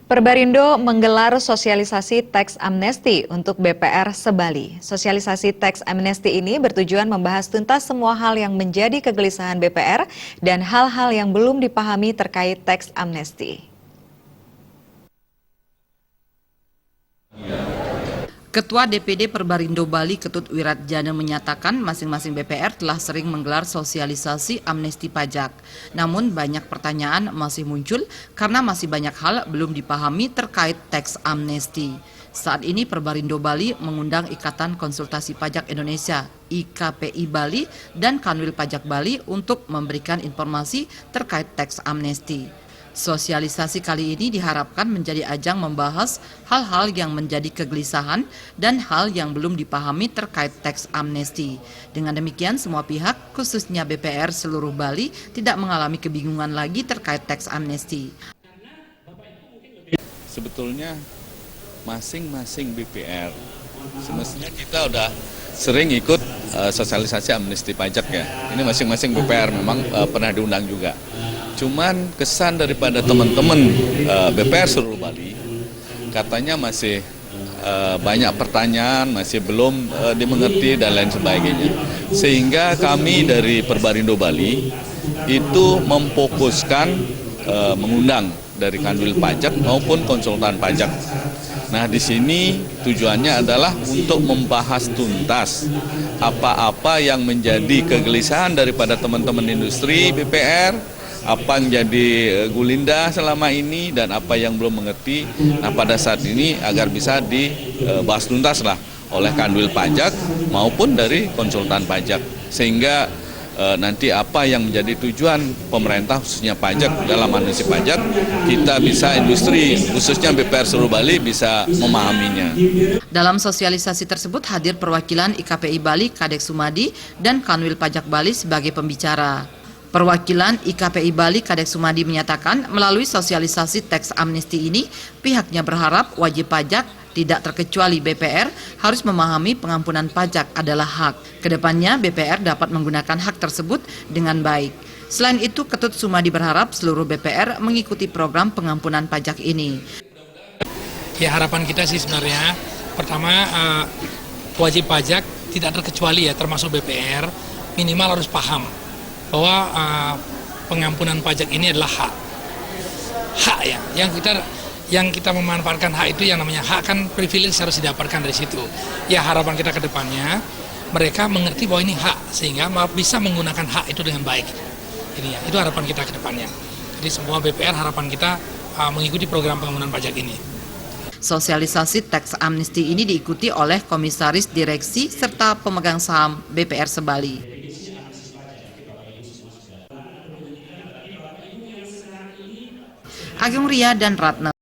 Perbarindo menggelar sosialisasi teks amnesti untuk BPR Sebali. Sosialisasi teks amnesti ini bertujuan membahas tuntas semua hal yang menjadi kegelisahan BPR dan hal-hal yang belum dipahami terkait teks amnesti. Ketua DPD Perbarindo Bali Ketut Wiratjana menyatakan masing-masing BPR telah sering menggelar sosialisasi amnesti pajak. Namun banyak pertanyaan masih muncul karena masih banyak hal belum dipahami terkait teks amnesti. Saat ini Perbarindo Bali mengundang Ikatan Konsultasi Pajak Indonesia IKPI Bali dan Kanwil Pajak Bali untuk memberikan informasi terkait teks amnesti. Sosialisasi kali ini diharapkan menjadi ajang membahas hal-hal yang menjadi kegelisahan dan hal yang belum dipahami terkait teks amnesti. Dengan demikian, semua pihak, khususnya BPR seluruh Bali, tidak mengalami kebingungan lagi terkait teks amnesti. Sebetulnya masing-masing BPR, semestinya kita udah sering ikut sosialisasi amnesti pajak ya. Ini masing-masing BPR memang pernah diundang juga. Cuman kesan daripada teman-teman BPR seluruh Bali katanya masih banyak pertanyaan, masih belum dimengerti dan lain sebagainya. Sehingga kami dari Perbarindo Bali itu memfokuskan mengundang dari Kanwil Pajak maupun konsultan pajak. Nah, di sini tujuannya adalah untuk membahas tuntas apa-apa yang menjadi kegelisahan daripada teman-teman industri BPR, apa yang jadi gulinda selama ini dan apa yang belum mengerti. Nah, pada saat ini agar bisa dibahas tuntas lah oleh Kanwil Pajak maupun dari konsultan pajak, sehingga nanti apa yang menjadi tujuan pemerintah khususnya pajak dalam amnesti pajak, kita bisa industri khususnya BPR seluruh Bali bisa memahaminya. Dalam sosialisasi tersebut hadir perwakilan IKPI Bali Kadek Sumadi dan Kanwil Pajak Bali sebagai pembicara. Perwakilan IKPI Bali Kadek Sumadi menyatakan melalui sosialisasi teks amnesti ini pihaknya berharap wajib pajak tidak terkecuali BPR harus memahami pengampunan pajak adalah hak. Kedepannya BPR dapat menggunakan hak tersebut dengan baik. Selain itu, Ketut Sumadi berharap seluruh BPR mengikuti program pengampunan pajak ini. Ya, harapan kita sih sebenarnya pertama wajib pajak tidak terkecuali ya, termasuk BPR minimal harus paham bahwa pengampunan pajak ini adalah hak ya, yang kita memanfaatkan hak itu, yang namanya hak kan privilege harus didapatkan dari situ. Ya, harapan kita ke depannya mereka mengerti bahwa ini hak sehingga bisa menggunakan hak itu dengan baik. Ini ya, itu harapan kita ke depannya. Jadi semua BPR harapan kita mengikuti program pengampunan pajak ini. Sosialisasi teks amnesti ini diikuti oleh komisaris direksi serta pemegang saham BPR Sebali. Agung Ria dan Ratna.